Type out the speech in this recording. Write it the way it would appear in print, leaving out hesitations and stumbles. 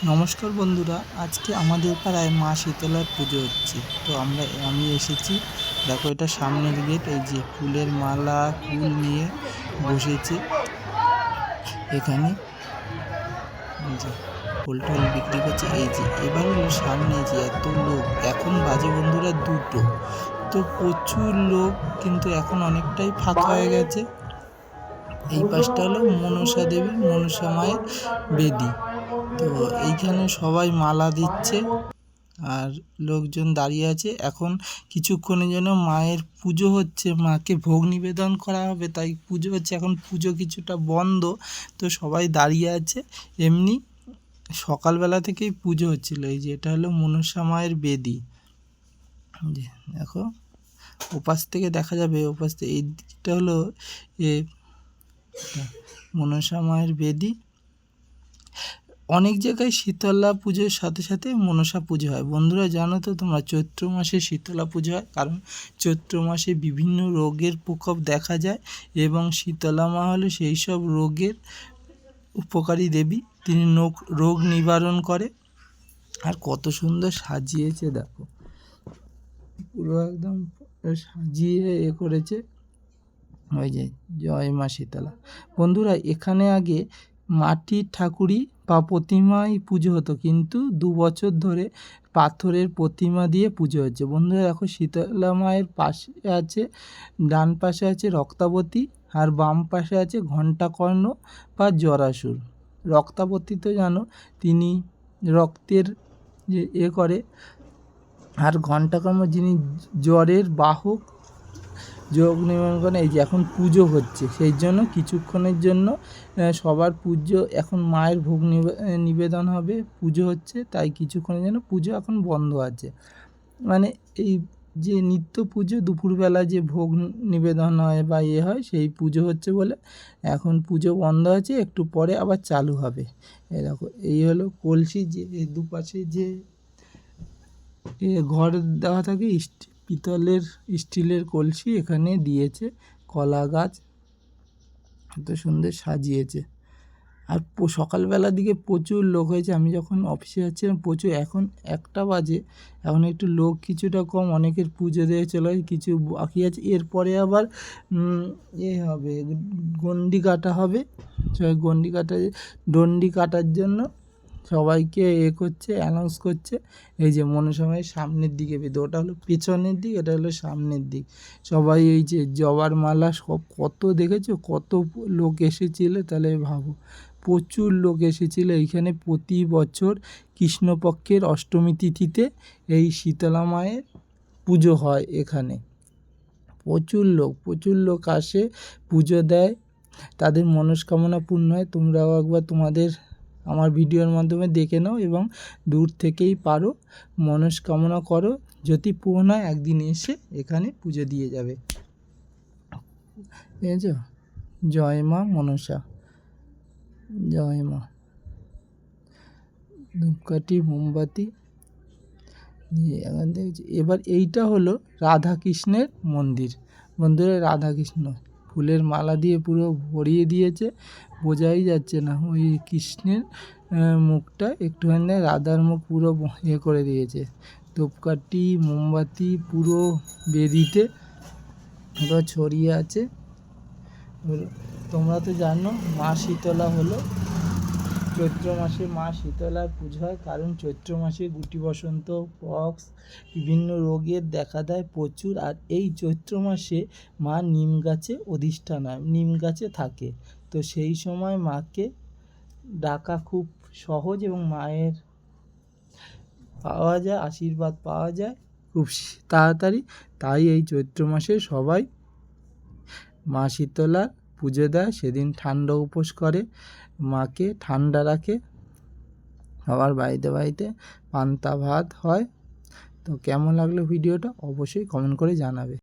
নমস্কার বন্ধুরা, আজকে আমাদের পাড়ায় মা শীতলার পুজো হচ্ছে। তো আমি এসেছি। দেখো, এটা সামনের গেট। এই যে ফুলের মালা, ফুল নিয়ে বসেছে এখানে। এই যে ফুল টুল বিক্রি করছে। এই যে এবার হলো সামনে যে এত লোক, এখন বাজে বন্ধুরা 2টো। তো প্রচুর লোক, কিন্তু এখন অনেকটাই ফাঁকা হয়ে গেছে। এই পাশটা হলো মনসা দেবী, মনসা মায়ের বেদি। তো এইখানে সবাই মালা দিচ্ছে আর লোকজন দাঁড়িয়ে আছে। এখন কিছুক্ষণের জন্য মায়ের পুজো হচ্ছে, মাকে ভোগ নিবেদন করা হবে, তাই পুজো হচ্ছে। এখন পুজো কিছুটা বন্ধ, তো সবাই দাঁড়িয়ে আছে। এমনি সকালবেলা থেকেই পুজো হচ্ছিল। এই যে এটা হলো মনসা মায়ের বেদি। যে দেখো, ওপাশ থেকে দেখা যাবে, ওপাশ থেকে এইটা হলো মনসা মায়ের বেদি। অনেক জায়গায় শীতলা পুজোর সাথে সাথে মনসা পুজো হয়। বন্ধুরা জানো তো তোমরা, চৈত্র মাসে শীতলা পুজো হয়, কারণ চৈত্র মাসে বিভিন্ন রোগের প্রকোপ দেখা যায় এবং শীতলা মা হলো সেই সব রোগের উপকারী দেবী। তিনি রোগ নিবারণ করে। আর কত সুন্দর সাজিয়েছে দেখো, পুরো একদম সাজিয়ে করেছে। ওই যে জয় মা শীতলা। বন্ধুরা, এখানে আগে মাটির ঠাকুরই বা প্রতিমাই পুজো হতো, কিন্তু 2 বছর ধরে পাথরের প্রতিমা দিয়ে পুজো হচ্ছে। বন্ধুরা দেখো, শীতলা মায়ের পাশে আছে, ডান পাশে আছে রক্তাবতী, আর বাম পাশে আছে ঘণ্টাকর্ণ বা জরাসুর। রক্তাবতী তো জানো, তিনি রক্তের যে করে, আর ঘণ্টাকর্ণ যিনি জ্বরের বাহক, যোগ নির্মাণ করেন। এই যে এখন পুজো হচ্ছে, সেই জন্য কিছুক্ষণের জন্য সবার পুজো, এখন মায়ের ভোগ নিবেদন হবে, পুজো হচ্ছে, তাই কিছুক্ষণের জন্য পুজো এখন বন্ধ আছে। মানে এই যে নিত্য পুজো, দুপুরবেলা যে ভোগ নিবেদন হয় বা হয়, সেই পুজো হচ্ছে বলে এখন পুজো বন্ধ আছে। একটু পরে আবার চালু হবে। এই দেখো, এই হলো কলসি, যে দুপাশে যে ঘর দেওয়া থাকে, পিতলের স্টিলের কলসি এখানে দিয়েছে, কলা গাছ এত সুন্দর সাজিয়েছে। আর সকালবেলার দিকে প্রচুর লোক হয়েছে। আমি যখন অফিসে যাচ্ছিলাম প্রচুর, এখন 1টা বাজে, এখন একটু লোক কিছুটা কম, অনেকের পুজো দিয়ে চলে, কিছু বাকি আছে। এরপরে আবার হবে, গণ্ডি কাটা হবে। ডন্ডি কাটার জন্য সবাইকে করছে, অ্যানাউন্স করছে। এই যে মনসা মায়ের সামনের দিকে বেঁধে, ওটা হলো পেছনের দিক, এটা হলো সামনের দিক। সবাই এই যে জবার মালা সব, কত দেখেছো, কত লোক এসেছিল, তাহলে ভাবো, প্রচুর লোক এসেছিল এইখানে। প্রতি বছর কৃষ্ণপক্ষের অষ্টমী তিথিতে এই শীতলা মায়ের পুজো হয় এখানে। প্রচুর লোক আসে, পুজো দেয়, তাদের মনস্কামনা পূর্ণ হয়। তোমরাও একবার আমার ভিডিওর মাধ্যমে দেখে নাও এবং দূর থেকেই পারো মনস্কামনা করো, যদি পূর্ণ হয় একদিন এসে এখানে পুজো দিয়ে যাবে। বুঝেছ? জয় মা মনসা, জয় মা। ধূপকাঠি, মোমবাতি এখান থেকে। এবার এইটা হলো রাধাকৃষ্ণের মন্দির। বন্ধুরা, রাধাকৃষ্ণ ফুলের মালা দিয়ে পুরো ভরিয়ে দিয়েছে, বোঝাই যাচ্ছে না। ওই কৃষ্ণের মুখটা একটুখানি, রাধার মুখ পুরো করে দিয়েছে। ধূপকাঠি, মোমবাতি পুরো বেদিতে পুরো ছড়িয়ে আছে। তোমরা তো জানো, মা শীতলা হলো চৈত্র মাসে মা শীতলার পুজো হয়, কারণ চৈত্র মাসে গুটি বসন্ত, পক্স, বিভিন্ন রোগের দেখা দেয় প্রচুর। আর এই চৈত্র মাসে মা নিম গাছে অধিষ্ঠান হয়, নিম গাছে থাকে। তো সেই সময় মাকে ডাকা খুব সহজ এবং মায়ের পাওয়া যায়, আশীর্বাদ পাওয়া যায় খুব তাড়াতাড়ি। তাই এই চৈত্র মাসে সবাই মা শীতলার পুজো দেয়। সেদিন ঠান্ডা উপোস করে, মাকে ঠান্ডা রাখে। সবার বাড়িতে পান্তা ভাত হয়। তো কেমন লাগলো ভিডিওটা অবশ্যই কমেন্ট করে জানাবে।